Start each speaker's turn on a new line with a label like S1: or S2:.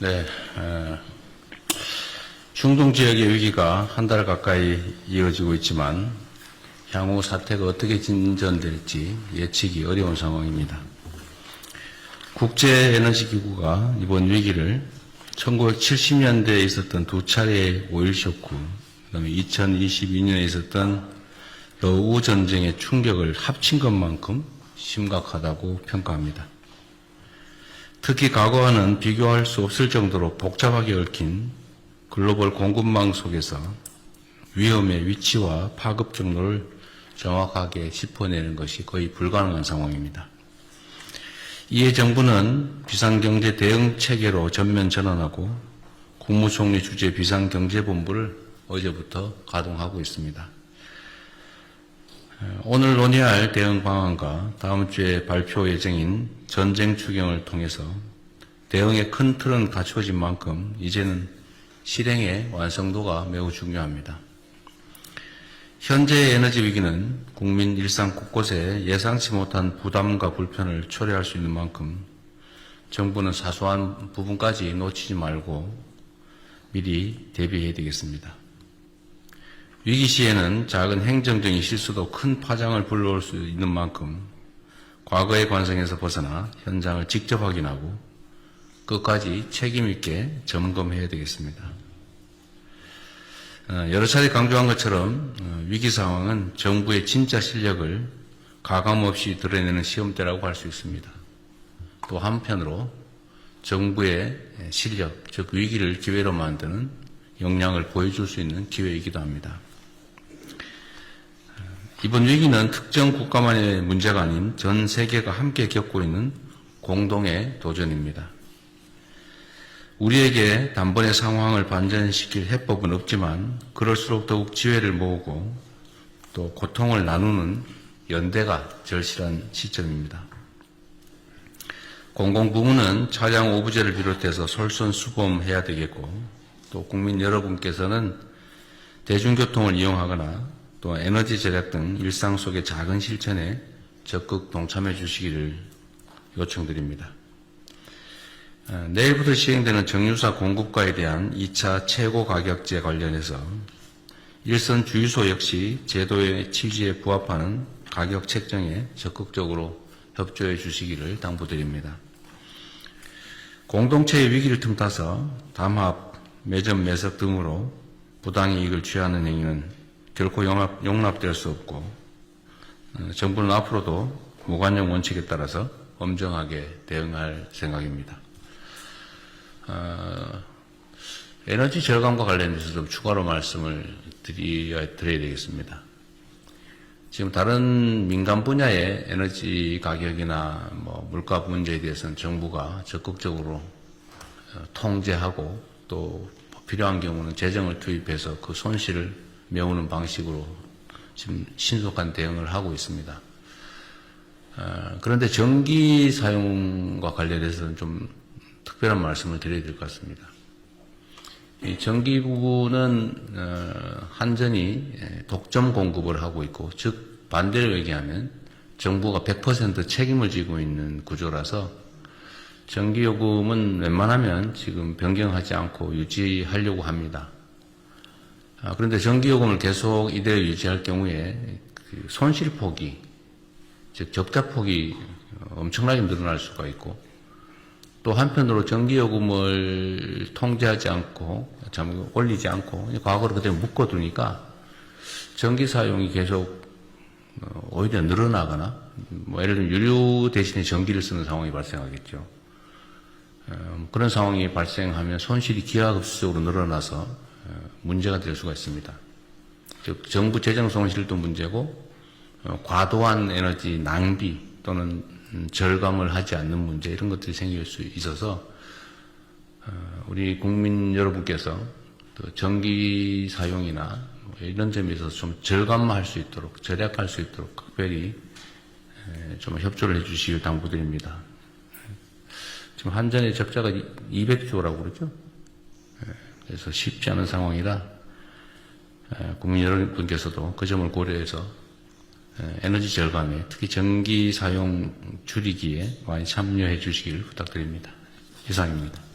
S1: 네, 중동 지역의 위기가 한 달 가까이 이어지고 있지만 향후 사태가 어떻게 진전될지 예측이 어려운 상황입니다. 국제에너지기구가 이번 위기를 1970년대에 있었던 두 차례의 오일 쇼크, 그다음에 2022년에 있었던 러우 전쟁의 충격을 합친 것만큼 심각하다고 평가합니다. 특히 과거와는 비교할 수 없을 정도로 복잡하게 얽힌 글로벌 공급망 속에서 위험의 위치와 파급 경로를 정확하게 짚어내는 것이 거의 불가능한 상황입니다. 이에 정부는 비상경제 대응 체계로 전면 전환하고 국무총리 주재 비상경제본부를 어제부터 가동하고 있습니다. 오늘 논의할 대응 방안과 다음 주에 발표 예정인 전쟁 추경을 통해서 대응의 큰 틀은 갖추어진 만큼 이제는 실행의 완성도가 매우 중요합니다. 현재의 에너지 위기는 국민 일상 곳곳에 예상치 못한 부담과 불편을 초래할 수 있는 만큼 정부는 사소한 부분까지 놓치지 말고 미리 대비해야 되겠습니다. 위기 시에는 작은 행정적인 실수도 큰 파장을 불러올 수 있는 만큼 과거의 관성에서 벗어나 현장을 직접 확인하고 끝까지 책임 있게 점검해야 되겠습니다. 여러 차례 강조한 것처럼 위기 상황은 정부의 진짜 실력을 가감없이 드러내는 시험대라고 할 수 있습니다. 또 한편으로 정부의 실력, 즉 위기를 기회로 만드는 역량을 보여줄 수 있는 기회이기도 합니다. 이번 위기는 특정 국가만의 문제가 아닌 전 세계가 함께 겪고 있는 공동의 도전입니다. 우리에게 단번에 상황을 반전시킬 해법은 없지만 그럴수록 더욱 지혜를 모으고 또 고통을 나누는 연대가 절실한 시점입니다. 공공부문은 차량 오부제를 비롯해서 솔선수범해야 되겠고 또 국민 여러분께서는 대중교통을 이용하거나 또 에너지 절약 등 일상 속의 작은 실천에 적극 동참해 주시기를 요청드립니다. 내일부터 시행되는 정유사 공급과에 대한 2차 최고가격제 관련해서 일선 주유소 역시 제도의 취지에 부합하는 가격 책정에 적극적으로 협조해 주시기를 당부드립니다. 공동체의 위기를 틈타서 담합, 매점 매석 등으로 부당이익을 취하는 행위는 결코 용납될 수 없고 정부는 앞으로도 무관용 원칙에 따라서 엄정하게 대응할 생각입니다. 에너지 절감과 관련해서 좀 추가로 말씀을 드려야 되겠습니다. 지금 다른 민간 분야의 에너지 가격이나 물가 문제에 대해서는 정부가 적극적으로 통제하고 또 필요한 경우는 재정을 투입해서 그 손실을 메우는 방식으로 지금 신속한 대응을 하고 있습니다. 그런데 전기 사용과 관련해서는 좀 특별한 말씀을 드려야 될 것 같습니다. 이 전기 부분은 한전이 독점 공급을 하고 있고, 즉 반대로 얘기하면 정부가 100% 책임을 지고 있는 구조라서 전기요금은 웬만하면 지금 변경하지 않고 유지하려고 합니다. 그런데 전기요금을 계속 이대로 유지할 경우에 그 손실폭이, 즉 적자폭이 엄청나게 늘어날 수가 있고 또 한편으로 전기요금을 통제하지 않고 올리지 않고 과거로 그대로 묶어두니까 전기 사용이 계속 오히려 늘어나거나 예를 들면 유류 대신에 전기를 쓰는 상황이 발생하겠죠. 그런 상황이 발생하면 손실이 기하급수적으로 늘어나서 문제가 될 수가 있습니다. 즉 정부 재정 손실도 문제고 과도한 에너지 낭비 또는 절감을 하지 않는 문제 이런 것들이 생길 수 있어서 우리 국민 여러분께서 또 전기 사용이나 이런 점에 있어서 좀 절감할 수 있도록 절약할 수 있도록 특별히 좀 협조를 해 주시길 당부드립니다. 지금 한전의 적자가 200조라고 그러죠. 그래서 쉽지 않은 상황이라 국민 여러분께서도 그 점을 고려해서 에너지 절감에 특히 전기 사용 줄이기에 많이 참여해 주시길 부탁드립니다. 이상입니다.